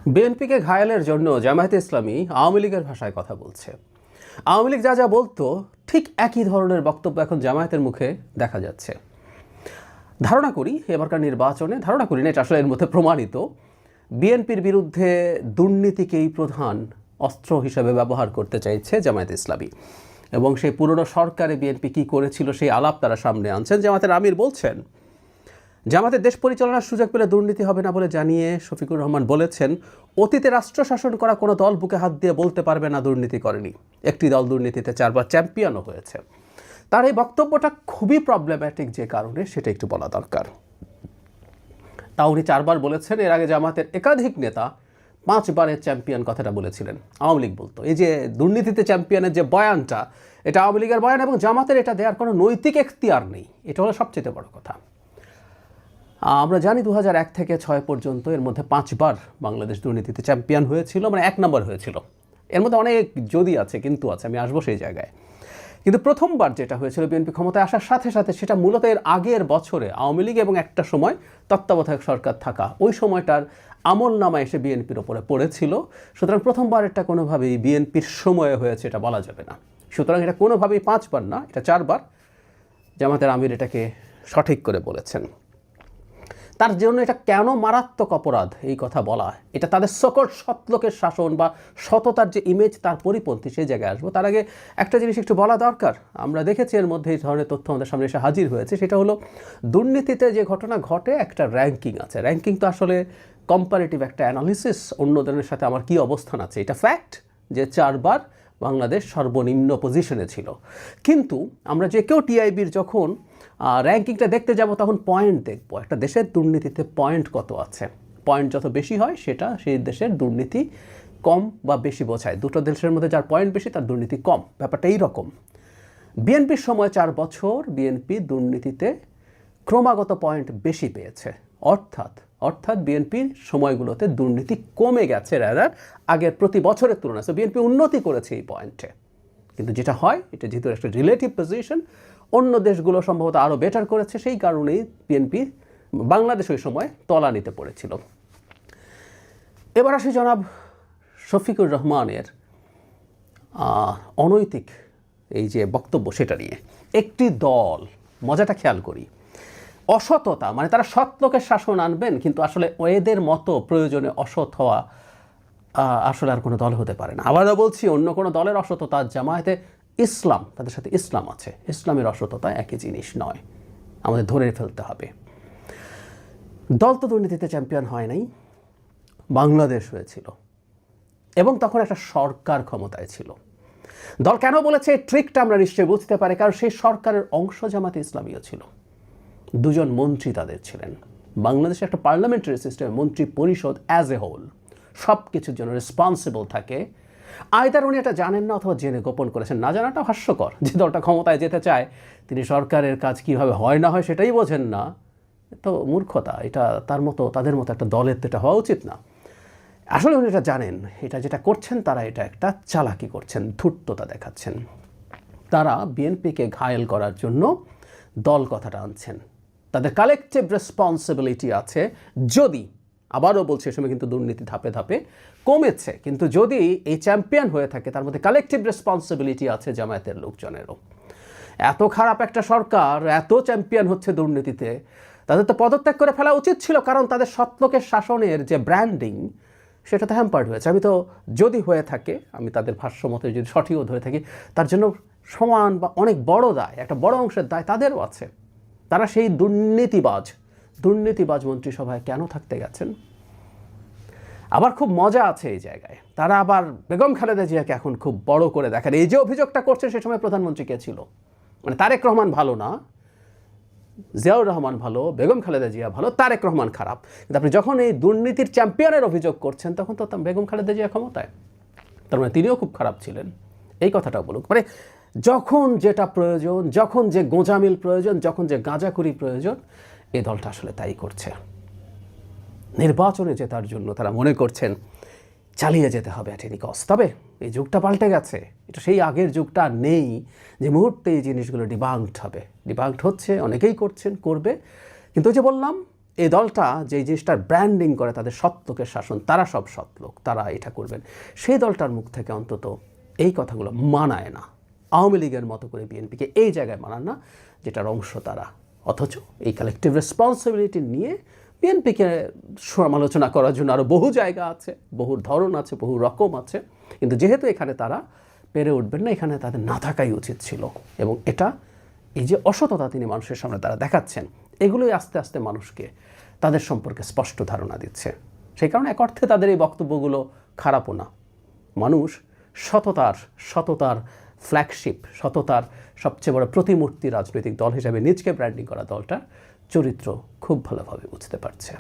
বিএনপিকে ঘায়েলের জন্য জামায়াতে ইসলামী আওয়ামী লীগের ভাষায় কথা বলছে। আওয়ামী লীগ যা যা বলতো ঠিক একই ধরনের বক্তব্য এখন জামায়াতের মুখে দেখা যাচ্ছে। ধারণা করি এবারকার নির্বাচনে, ধারণা করি না, এটা আসলে এর মধ্যে প্রমাণিত, বিএনপির বিরুদ্ধে দুর্নীতিকেই প্রধান অস্ত্র হিসেবে ব্যবহার করতে চাইছে জামায়াতে ইসলামী। এবং সেই পুরনো সরকারে বিএনপি কী করেছিল সেই আলাপ তারা সামনে আনছেন। জামায়াতের আমির বলছেন, জামায়াতের দেশ পরিচালনার সুযোগ পেলে দুর্নীতি হবে না বলে জানিয়ে শফিকুর রহমান বলেছেন, অতীতে রাষ্ট্র শাসন করা কোনো দল বুকে হাত দিয়ে বলতে পারবে না দুর্নীতি করেনি। একটি দল দুর্নীতিতে 4 বার চ্যাম্পিয়নও হয়েছে। তার এই বক্তব্যটা খুবই প্রবলেম্যাটিক, যে কারণে সেটা একটু বলা দরকার। তা উনি 4 বার বলেছেন। এর আগে জামায়াতের একাধিক নেতা 5 বারের চ্যাম্পিয়ন কথাটা বলেছিলেন। আওয়ামী লীগ বলতো এই যে দুর্নীতিতে চ্যাম্পিয়নের যে বয়ানটা, এটা আওয়ামী লীগের বয়ান এবং জামাতের এটা দেওয়ার কোনো নৈতিক এখতিয়ার নেই। এটা হলো সবচেয়ে বড় কথা। আমরা জানি 2001 থেকে 6 পর্যন্ত এর মধ্যে 5 বার বাংলাদেশ দুর্নীতিতে চ্যাম্পিয়ন হয়েছিল, মানে 1 নম্বর হয়েছিল। এর মধ্যে অনেক যদি আছে, কিন্তু আছে, আমি আসবো সেই জায়গায়। কিন্তু প্রথমবার যেটা হয়েছিল বিএনপি ক্ষমতায় আসার সাথে সাথে, সেটা মূলত এর আগের বছরে আওয়ামী লীগ এবং একটা সময় তত্ত্বাবধায়ক সরকার থাকা ওই সময়টার আমল নামা এসে বিএনপির ওপরে পড়েছিল। সুতরাং প্রথমবার এটা কোনোভাবেই বিএনপির সময়ে হয়েছে এটা বলা যাবে না। সুতরাং এটা কোনোভাবেই 5 বার না, এটা 4 বার। জামাতের আমির এটাকে সঠিক করে বলেছেন। তার জন্য এটা কেন মারাত্মক অপরাধ এই কথা বলা, এটা তাদের সকল সৎলোকের শাসন বা সততার যে ইমেজ তার পরিপন্থী, সেই জায়গায় আসবো। তার আগে একটা জিনিস একটু বলা দরকার। আমরা দেখেছি এর মধ্যে এই ধরনের তথ্য আমাদের সামনে এসে হাজির হয়েছে। সেটা হলো, দুর্নীতিতে যে ঘটনা ঘটে একটা র্যাঙ্কিং আছে। র্যাঙ্কিং তো আসলে কম্পারেটিভ একটা অ্যানালিসিস, অন্যদের সাথে আমার কি অবস্থান আছে। এটা ফ্যাক্ট যে 4 বার বাংলাদেশ সর্বনিম্ন পজিশনে ছিল। কিন্তু আমরা যে কেউ টিআইবির যখন র্যাঙ্কিংটা দেখতে যাব, তখন পয়েন্ট দেখব। একটা দেশের দুর্নীতিতে পয়েন্ট কত আছে। পয়েন্ট যত বেশি হয় সেটা সেই দেশের দুর্নীতি কম বা বেশি বোঝায়। দুটো দেশের মধ্যে যার পয়েন্ট বেশি তার দুর্নীতি কম। ব্যাপারটা এইরকম। বিএনপির সময় 4 বছর বিএনপি দুর্নীতিতে ক্রমাগত পয়েন্ট বেশি পেয়েছে। অর্থাৎ বিএনপির সময়গুলোতে দুর্নীতি কমে গেছে রাদার আগের প্রতি বছরের তুলনায়। সো বিএনপি উন্নতি করেছে এই পয়েন্টে। কিন্তু যেটা হয়, এটা যেহেতু একটা রিলেটিভ পজিশন, অন্য দেশগুলো সম্ভবত আরও বেটার করেছে, সেই কারণেই বিএনপি বাংলাদেশ ওই সময় তলানিতে পড়েছিল। এবার আসি জনাব শফিকুর রহমানের অনৈতিক এই যে বক্তব্য, সেটা নিয়ে। একটি দল, মজাটা খেয়াল করি, অসততা, মানে তারা সৎ লোকের শাসন আনবেন, কিন্তু আসলে এদের মতো প্রয়োজনে অসৎ হওয়া আসলে আর কোনো দল হতে পারে না। আবারও বলছি, অন্য কোনো দলের অসততা, জামায়াতে ইসলাম, তাদের সাথে ইসলাম আছে, ইসলামের অসততা একই জিনিস নয়, আমাদের ধরে ফেলতে হবে। দল তো দুর্নীতিতে চ্যাম্পিয়ন হয় নাই, বাংলাদেশ হয়েছিল, এবং তখন একটা সরকার ক্ষমতায় ছিল। দল কেন বলেছে এই ট্রিকটা আমরা নিশ্চয়ই বুঝতে পারি, কারণ সেই সরকারের অংশ জামায়াতে ইসলামীও ছিল। 2 জন মন্ত্রী তাদের ছিলেন। বাংলাদেশে একটা পার্লামেন্টারি সিস্টেমে মন্ত্রী পরিষদ অ্যাজ এ হোল সব কিছুর জন্য রেসপন্সিবল থাকে। আয়দার উনি এটা জানেন না, অথবা জেনে গোপন করেছেন। না জানাটা হাস্যকর। যে দলটা ক্ষমতায় যেতে চায়, তিনি সরকারের কাজ কীভাবে হয় না হয় সেটাই বোঝেন না, তো মূর্খতা। এটা তাদের মতো একটা দলের তো এটা হওয়া উচিত না। আসলে উনি এটা জানেন, এটা যেটা করছেন তারা, এটা একটা চালাকি করছেন, ধূর্ততা দেখাচ্ছেন। তারা বিএনপিকে ঘায়েল করার জন্য দল কথাটা আনছেন। তাদের কালেকটিভ রেসপন্সিবিলিটি আছে। যদি, আবারও বলছে, এ সময় কিন্তু দুর্নীতি ধাপে ধাপে কমেছে, কিন্তু যদি এই চ্যাম্পিয়ন হয়ে থাকে, তার মধ্যে কালেকটিভ রেসপন্সিবিলিটি আছে জামায়াতের লোকজনেরও। এত খারাপ একটা সরকার, এত চ্যাম্পিয়ন হচ্ছে দুর্নীতিতে, তাদের তো পদত্যাগ করে ফেলা উচিত ছিল, কারণ তাদের সৎলোকের শাসনের যে ব্র্যান্ডিং, সেটা তো হ্যাম্পার্ড হয়েছে। আমি তো, যদি হয়ে থাকে, আমি তাদের ভাষ্য মতে যদি সঠিকও ধরে থাকি, তার জন্য সমান বা অনেক বড় দায়, একটা বড় অংশের দায় তাদেরও আছে। তারা সেই দুর্নীতিবাজ মন্ত্রিসভায় কেন থাকতে গেছেন? আবার খুব মজা আছে এই জায়গায়, তারা আবার বেগম খালেদা জিয়াকে এখন খুব বড় করে দেখেন। এই যে অভিযোগটা করছে, সে সময় প্রধানমন্ত্রী কে ছিল? মানে তারেক রহমান ভালো না, জিয়াউর রহমান ভালো, বেগম খালেদা জিয়া ভালো, তারেক রহমান খারাপ। কিন্তু আপনি যখন এই দুর্নীতির চ্যাম্পিয়নের অভিযোগ করছেন, তখন তো বেগম খালেদা জিয়া ক্ষমতায়, তার মানে তিনিও খুব খারাপ ছিলেন। এই কথাটা বলুক। মানে যখন যেটা প্রয়োজন, যখন যে গোঁজামিল প্রয়োজন, যখন যে গাঁজাখুরি প্রয়োজন, এই দলটা আসলে তাই করছে। নির্বাচনে জেতার জন্য তারা মনে করছেন চালিয়ে যেতে হবে অ্যাট এনি কস্ট। তবে এই যুগটা পাল্টে গেছে। এটা সেই আগের যুগটা নেই যে মুহূর্তে এই জিনিসগুলো ডিবাঙ্কড হবে। ডিবাঙ্কড হচ্ছে, অনেকেই করছেন, করবে। কিন্তু ওই যে বললাম, এই দলটা যে জিনিসটার ব্র্যান্ডিং করে তাদের সৎলোকের শাসন, তারা সব সৎলোক, তারা এটা করবেন, সেই দলটার মুখ থেকে অন্তত এই কথাগুলো মানায় না। আওয়ামী লীগের মতো করে বিএনপিকে এই জায়গায় মানান না যেটার অংশ তারা। অথচ এই কালেকটিভ রেসপন্সিবিলিটি নিয়ে বিএনপিকে সমালোচনা করার জন্য আরও বহু জায়গা আছে, বহু ধরন আছে, বহু রকম আছে। কিন্তু যেহেতু এখানে তারা পেরে উঠবেন না, এখানে তাদের না থাকাই উচিত ছিল। এবং এটা এই যে অসততা তিনি মানুষের সামনে তারা দেখাচ্ছেন, এগুলোই আস্তে আস্তে মানুষকে তাদের সম্পর্কে স্পষ্ট ধারণা দিচ্ছে। সেই কারণে এক অর্থে তাদের এই বক্তব্যগুলো খারাপও না। মানুষ সততার ফ্ল্যাগশিপ, সততার সবচেয়ে বড় প্রতিমূর্তি রাজনৈতিক দল হিসেবে নিজকে ব্র্যান্ডিং করা দলটার চরিত্র খুব ভালোভাবে বুঝতে পারছে।